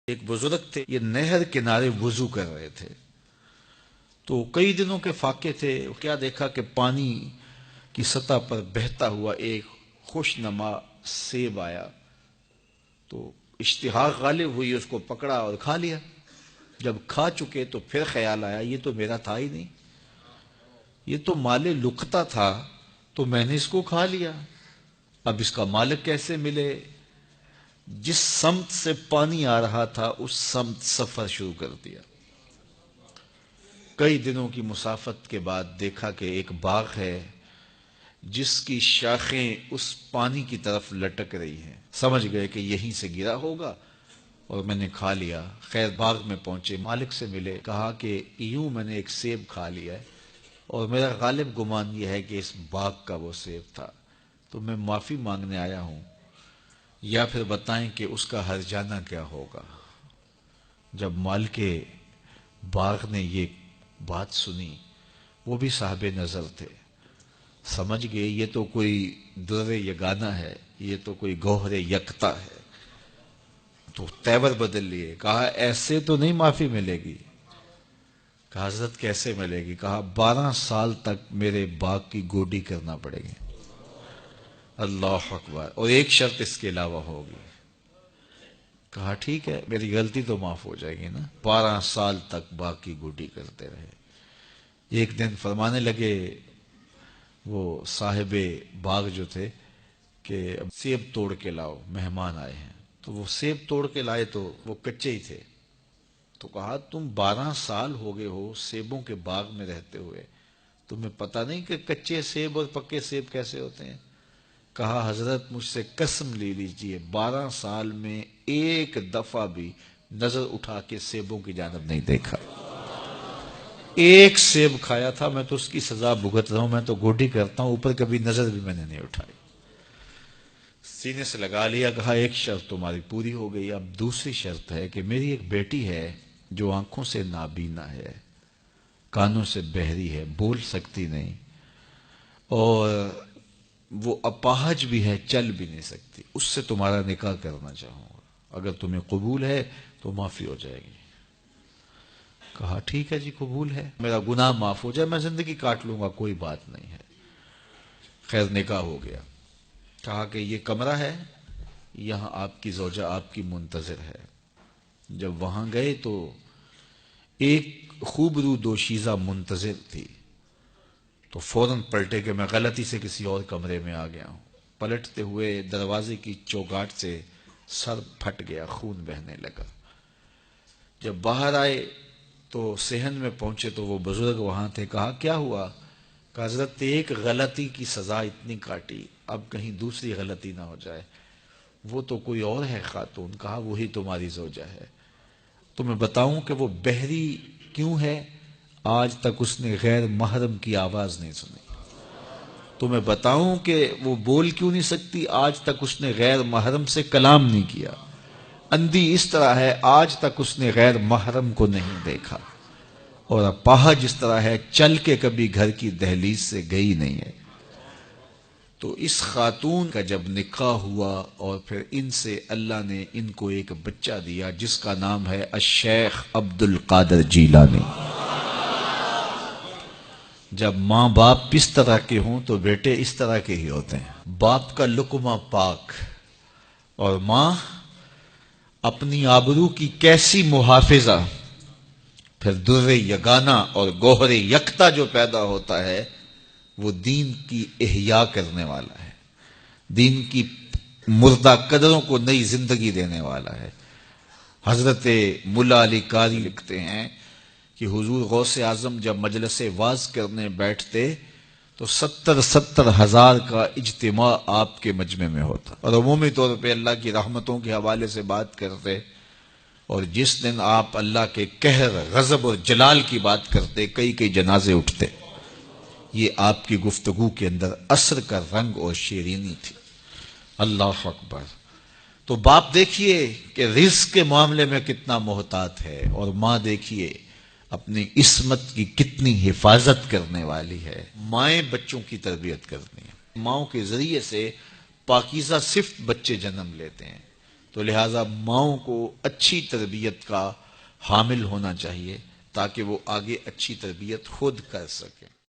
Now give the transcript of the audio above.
ایک بزرگ تھے، یہ نہر کنارے وضو کر رہے تھے تو کئی دنوں کے فاقے تھے. کیا دیکھا کہ پانی کی سطح پر بہتا ہوا ایک خوش نما سیب آیا تو اشتہاق غالب ہوئی، اس کو پکڑا اور کھا لیا. جب کھا چکے تو پھر خیال آیا یہ تو میرا تھا ہی نہیں، یہ تو مال لقطہ تھا تو میں نے اس کو کھا لیا، اب اس کا مالک کیسے ملے؟ جس سمت سے پانی آ رہا تھا اس سمت سفر شروع کر دیا. کئی دنوں کی مسافت کے بعد دیکھا کہ ایک باغ ہے جس کی شاخیں اس پانی کی طرف لٹک رہی ہیں. سمجھ گئے کہ یہیں سے گرا ہوگا اور میں نے کھا لیا. خیر باغ میں پہنچے، مالک سے ملے، کہا کہ یوں میں نے ایک سیب کھا لیا ہے اور میرا غالب گمان یہ ہے کہ اس باغ کا وہ سیب تھا، تو میں معافی مانگنے آیا ہوں، یا پھر بتائیں کہ اس کا ہرجانہ کیا ہوگا. جب مالک باغ نے یہ بات سنی، وہ بھی صاحب نظر تھے، سمجھ گئے یہ تو کوئی در یگانہ ہے، یہ تو کوئی گوہر یکتا ہے. تو تیور بدل لیے، کہا ایسے تو نہیں معافی ملے گی. کہا حضرت کیسے ملے گی؟ کہا 12 سال تک میرے باغ کی گوڈی کرنا پڑے گی. اللہ اکبر. اور ایک شرط اس کے علاوہ ہوگی. کہا ٹھیک ہے، میری غلطی تو معاف ہو جائے گی نا. 12 سال تک باغ کی گوڈی کرتے رہے. ایک دن فرمانے لگے وہ صاحب باغ جو تھے کہ سیب توڑ کے لاؤ، مہمان آئے ہیں. تو وہ سیب توڑ کے لائے تو وہ کچے ہی تھے. تو کہا تم 12 سال ہو گئے ہو سیبوں کے باغ میں رہتے ہوئے، تمہیں پتہ نہیں کہ کچے سیب اور پکے سیب کیسے ہوتے ہیں؟ کہا حضرت مجھ سے قسم لے لیجئے 12 سال میں ایک دفعہ بھی نظر اٹھا کے سیبوں کی جانب نہیں دیکھا. ایک سیب کھایا تھا، میں تو اس کی سزا بھگت رہا ہوں، میں تو گوڈی کرتا ہوں، اوپر کبھی نظر بھی میں نے نہیں اٹھائی. سینے سے لگا لیا. کہا ایک شرط تمہاری پوری ہو گئی، اب دوسری شرط ہے کہ میری ایک بیٹی ہے جو آنکھوں سے نابینا ہے، کانوں سے بہری ہے، بول سکتی نہیں، اور وہ اپاہج بھی ہے، چل بھی نہیں سکتی. اس سے تمہارا نکاح کرنا چاہوں گا، اگر تمہیں قبول ہے تو معافی ہو جائے گی. کہا ٹھیک ہے جی قبول ہے، میرا گناہ معاف ہو جائے، میں زندگی کاٹ لوں گا، کوئی بات نہیں ہے. خیر نکاح ہو گیا. کہا کہ یہ کمرہ ہے، یہاں آپ کی زوجہ آپ کی منتظر ہے. جب وہاں گئے تو ایک خوبرو دوشیزہ منتظر تھی. تو فوراً پلٹے کہ میں غلطی سے کسی اور کمرے میں آ گیا ہوں. پلٹتے ہوئے دروازے کی چوگاٹ سے سر پھٹ گیا، خون بہنے لگا. جب باہر آئے تو صحن میں پہنچے تو وہ بزرگ وہاں تھے. کہا کیا ہوا؟ کہ حضرت ایک غلطی کی سزا اتنی کاٹی، اب کہیں دوسری غلطی نہ ہو جائے. وہ تو کوئی اور ہے خاتون. کہا وہی تمہاری زوجہ ہے. تمہیں بتاؤں کہ وہ بہری کیوں ہے؟ آج تک اس نے غیر محرم کی آواز نہیں سنی. تمہیں بتاؤں کہ وہ بول کیوں نہیں سکتی؟ آج تک اس نے غیر محرم سے کلام نہیں کیا. اندھی اس طرح ہے، آج تک اس نے غیر محرم کو نہیں دیکھا. اور اپاہج اس طرح ہے، چل کے کبھی گھر کی دہلیز سے گئی نہیں ہے. تو اس خاتون کا جب نکاح ہوا اور پھر ان سے اللہ نے ان کو ایک بچہ دیا جس کا نام ہے الشیخ عبد القادر جیلانی. جب ماں باپ اس طرح کے ہوں تو بیٹے اس طرح کے ہی ہوتے ہیں. باپ کا لقمہ پاک اور ماں اپنی آبرو کی کیسی محافظہ. پھر در یگانہ اور گوہر یکتا جو پیدا ہوتا ہے وہ دین کی احیاء کرنے والا ہے، دین کی مردہ قدروں کو نئی زندگی دینے والا ہے. حضرت ملا علی قاری لکھتے ہیں کہ حضور غوث اعظم جب مجلس واعظ کرنے بیٹھتے تو 70 ہزار کا اجتماع آپ کے مجمع میں ہوتا، اور عمومی طور پہ اللہ کی رحمتوں کے حوالے سے بات کرتے. اور جس دن آپ اللہ کے قہر، غضب اور جلال کی بات کرتے کئی جنازے اٹھتے. یہ آپ کی گفتگو کے اندر عصر کا رنگ اور شیرینی تھی. اللہ اکبر. تو باپ دیکھیے کہ رزق کے معاملے میں کتنا محتاط ہے، اور ماں دیکھیے اپنی عصمت کی کتنی حفاظت کرنے والی ہے. مائیں بچوں کی تربیت کرتی ہیں، ماؤں کے ذریعے سے پاکیزہ صفت بچے جنم لیتے ہیں. تو لہٰذا ماؤں کو اچھی تربیت کا حامل ہونا چاہیے تاکہ وہ آگے اچھی تربیت خود کر سکیں۔